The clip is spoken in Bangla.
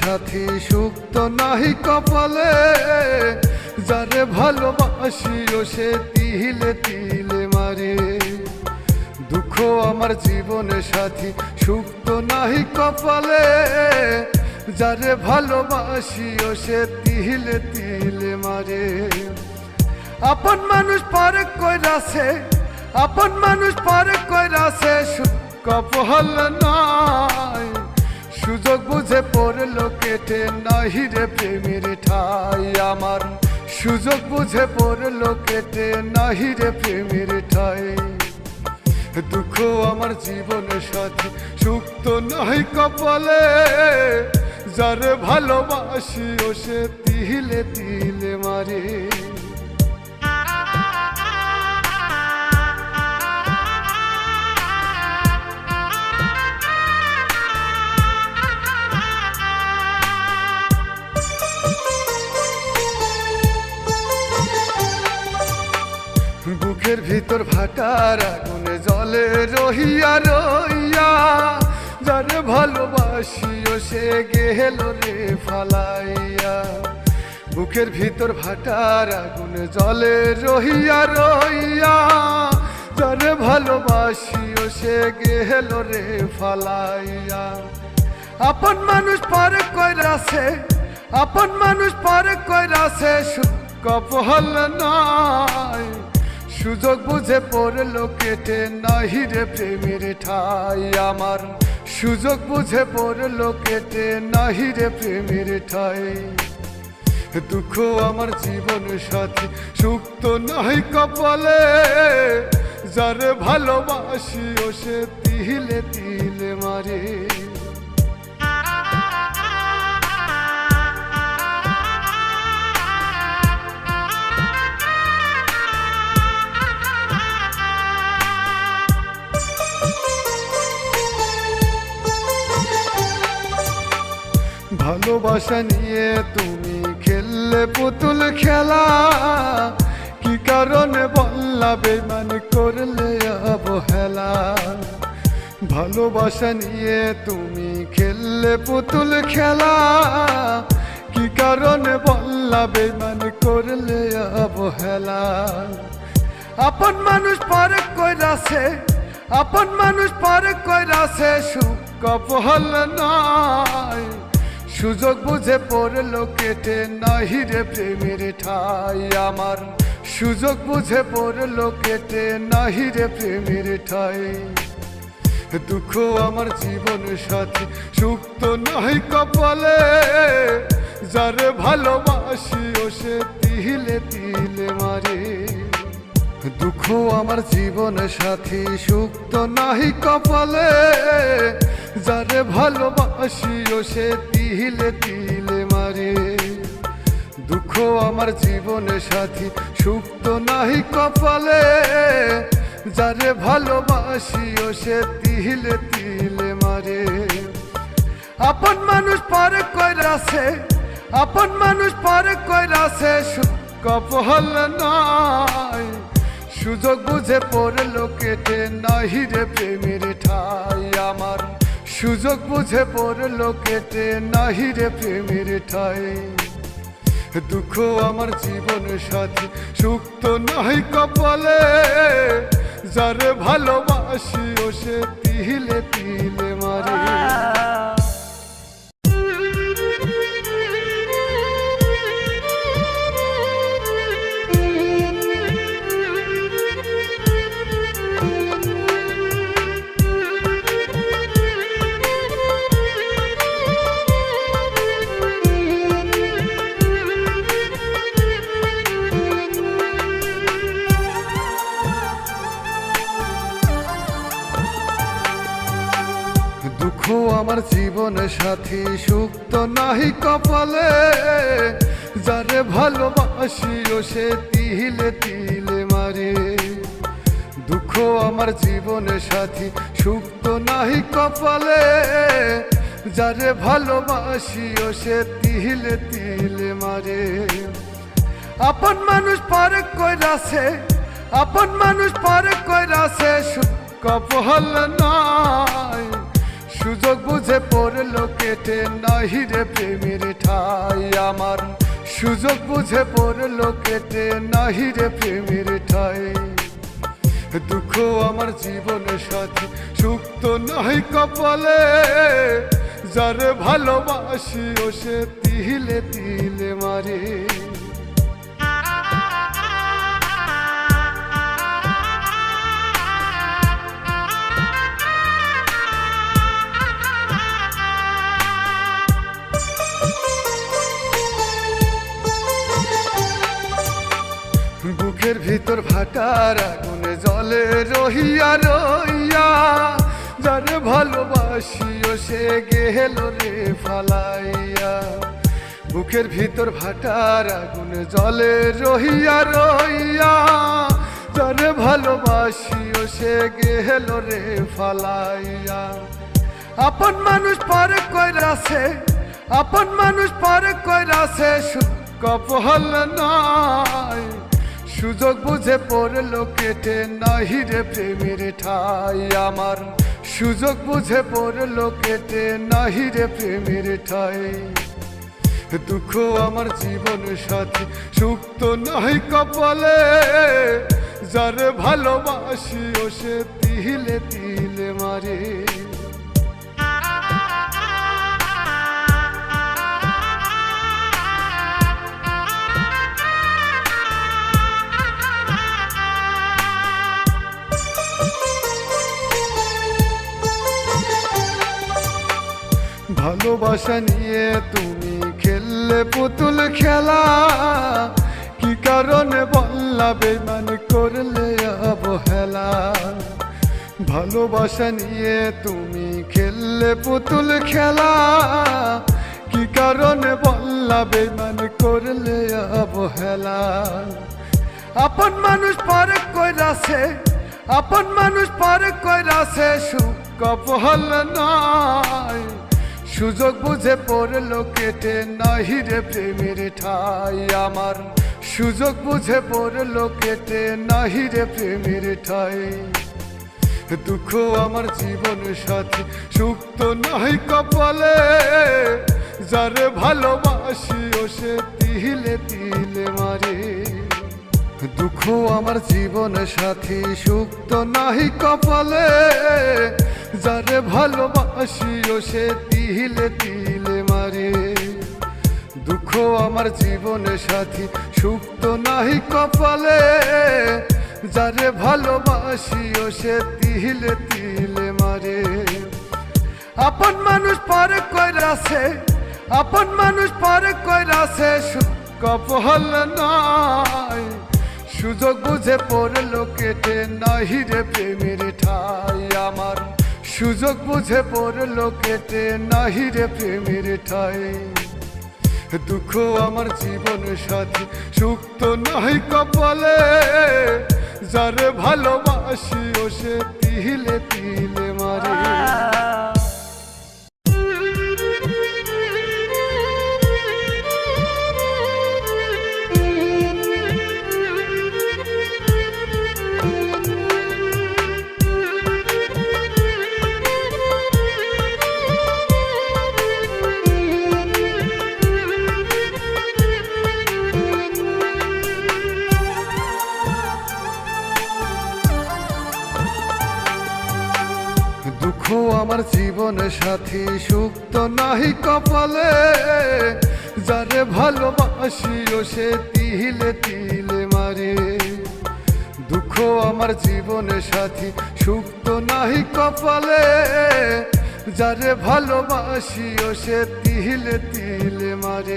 সাথী সুখ তো নাহি কপালে, যারে ভালোবাসি ও সে তিলে তিলে মারে। দুঃখ আমার জীবনে সাথী সুখ তো নাহি কপালে, যারে ভালোবাসি ও সে তিলে তিলে মারে। আপন মানুষ পরে কইরাছে, আপন মানুষ পরে কইরাছে, সুখ কপাল নাই। সুযোগ বুঝে পড়লো কেটে নাহি রে প্রেমের ঠাই আমার, সুযোগ বুঝে পড়লো কেটে নাহি রে প্রেমের ঠাই। দুঃখ আমার জীবনের সাথী সুখ তো নাহি কপালে, যারে ভালোবাসি ও সে তিলে তিলে মারে। বুকের ভিতর ভাটার আগুনে জলে রহিয়া রইয়া, যারে ভালোবাসি ও সে গেল রে ফালাইয়া। বুকের ভিতর ভাটার আগুনে জলে রহিয়া রইয়া, যারে ভালোবাসি ও সে গেল রে ফালাইয়া। আপন মানুষ পরে কইরাছে, আপন মানুষ পরে কইরাছে, সুখ কপাল নাই। সুযোগ বুঝে পড়লো কেটে নাহি রে প্রেমের ঠাই আমার, সুযোগ বুঝে পড়লো কেটে নাহি রে প্রেমের ঠাই। দুঃখ আমার জীবন সাথী সুখ তো নাহি কপালে, যারে ভালোবাসি ও সে তিলে তিলে মারে। ভালোবাসা নিয়ে তুমি খেললে পুতুল খেলা, কি কারণে বললা বেমান করলে অবহেলা। ভালোবাসা নিয়ে তুমি খেললে পুতুল খেলা, কি কারণে বললা বেমান করলে অবহেলা। আপন মানুষ পরে কইরাছে, আপন মানুষ পরে কইরাছে, সুখ কপাল নাই। সুযোগ বুঝে পড়লো কেটে নাহি রে প্রেমের ঠাই আমার, সুযোগ বুঝে পড়লো কেটে নাহি রে প্রেমের ঠাই। দুঃখ আমার জীবন সাথী সুখ তো নাহি কপালে, যারে ভালোবাসি ও সে তিলে তিলে মারে। দুঃখ আমার জীবন সাথী সুখ তো নাহি কপালে, যারে ভালোবাসি ও সে তিলে তিলে মারে। দুঃখ আমার জীবনে সাথী সুখ তো নাহি কপালে, যারে ভালোবাসি ও সে তিলে তিলে মারে। আপন মানুষ পরে কইরাছে, আপন মানুষ পরে কইরাছে, সুখ কপাল নাই। সুযোগ বুঝে পড়লো কেটে নাহি রে প্রেমের ঠাই আমার, সুযোগ বুঝে পড়লো কেটে নাহি রে প্রেমের ঠাই। দুঃখ আমার জীবন সাথী সুখ তো নাহি কপালে, যারে ভালোবাসি ও সে তিলে তিলে মারে। দুঃখ আমার জীবন সাথী সুখ তো নাহি কপালে, যারে ভালোবাসি ও সে তিলে তিলে মারে। দুঃখ আমার জীবন সাথী সুখ তো নাহি কপালে, যারে ভালোবাসি ও সে তিলে তিলে মারে। আপন মানুষ পরে কইরাছে, আপন মানুষ পরে কইরাছে, সুখ কপাল নাই। সুযোগ বুঝে পড়লো কেটে নাহি রে প্রেমের ঠাই আমার, সুযোগ বুঝে পড়লো কেটে নাহি রে প্রেমের ঠাই। দুঃখ আমার জীবনের সাথী, সুখ তো নাই কপালে, যারে ভালোবাসি ও সে তিলে তিলে মারে। বুকের ভিতর ভাটার আগুনে জলে রহিয়া রইয়া, যারে ভালোবাসি ও সে গেল রে ফালাইয়া। বুকের ভিতর ভাটার আগুনে জলে রহিয়া রইয়া, যারে ভালোবাসি ও সে গেল রে ফালাইয়া। আপন মানুষ পরে কইরাছে, আপন মানুষ পরে কইরাছে, কপাল নাই। সুযোগ বুঝে পড়লো কেটে নাহি রে প্রেমের ঠাই আমার, সুযোগ বুঝে পড়লো কেটে নাহি রে প্রেমের ঠাই। দুঃখ আমার জীবন সাথী, সুখ তো নাই কপালে, যারে ভালোবাসি ও সে তিলে তিলে মারে। ভালোবাসা নিয়ে তুমি খেললে পুতুল খেলা, কি কারণে বললা বেঈমান করলে অবহেলা। ভালোবাসা নিয়ে তুমি খেললে পুতুল খেলা, কি কারণে বললা বেঈমান করলে অবহেলা। আপন মানুষ পরে কইরাছে, আপন মানুষ পরে কইরাছে, সুখ কপাল নাই। সুযোগ বুঝে পড়লো কেটে নাহি রে প্রেমের ঠাই আমার, সুযোগ বুঝে পড়লো কেটে নাহি রে প্রেমের ঠাই। দুঃখ আমার জীবন সাথী, সুখ তো নাই কপালে, যারে ভালোবাসি ও সে তিলে তিলে মারে। দুঃখ আমার জীবন সাথী, সুখ তো নাই কপালে, যারে ভালোবাসি ও সে তিলে তিলে মারে। দুঃখ আমার জীবন সাথী, সুখ তো নাই কপালে, যারে ভালোবাসি ও সে তিলে তিলে মারে। আপন মানুষ পরে কইরাছে, আপন মানুষ পরে কইরাছে, সুখ কপাল নাই। সুযোগ বুঝে পড়লো কেটে নাহি রে প্রেমের ঠাই আমার, সুযোগ বুঝে পড়লো কেটে নাহি রে প্রেমের ঠাই। দুঃখ আমার জীবন সাথী, সুখ তো নাই কপালে, যারে ভালোবাসি ও সে তিলে তিলে মারে। দুঃখ আমার জীবন সাথী, সুখ তো নাহি কপালে, যারে ভালোবাসি ও সে তিলে তিলে মারে। দুঃখ আমার জীবন সাথী, সুখ তো নাহি কপালে, যারে ভালোবাসি ও সে তিলে তিলে মারে।